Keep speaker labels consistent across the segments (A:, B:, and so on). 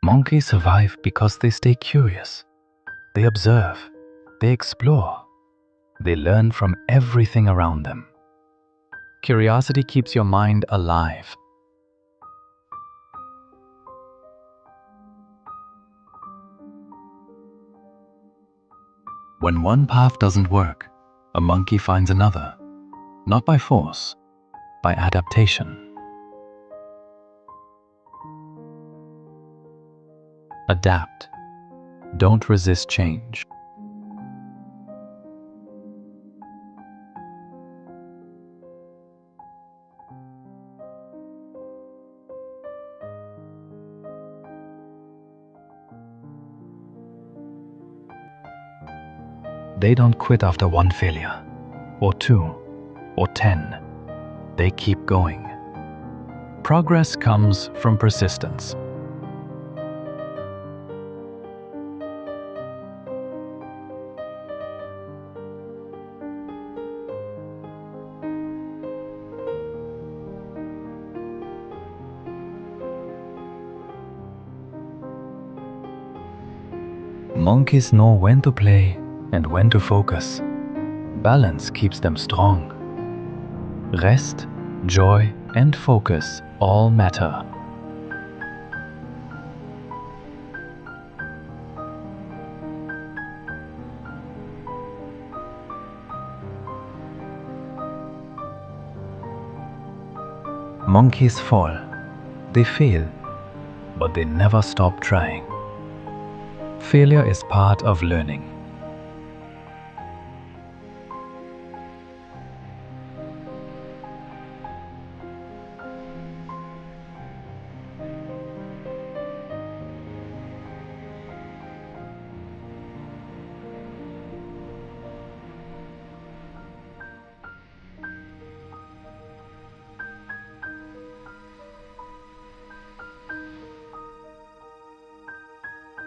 A: Monkeys survive because they stay curious. They observe, they explore, they learn from everything around them. Curiosity keeps your mind alive. When one path doesn't work, a monkey finds another, not by force, by adaptation. Adapt. Don't resist change. They don't quit after one failure, or two, or 10. They keep going. Progress comes from persistence. Monkeys know when to play and when to focus. Balance keeps them strong. Rest, joy, and focus all matter. Monkeys fall. They fail, but they never stop trying. Failure is part of learning.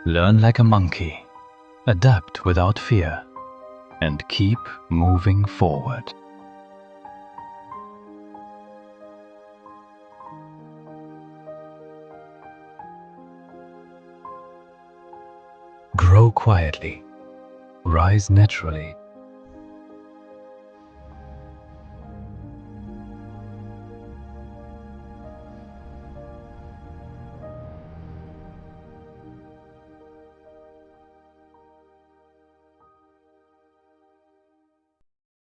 A: Learn like a monkey, adapt without fear, and keep moving forward. Grow quietly, rise naturally,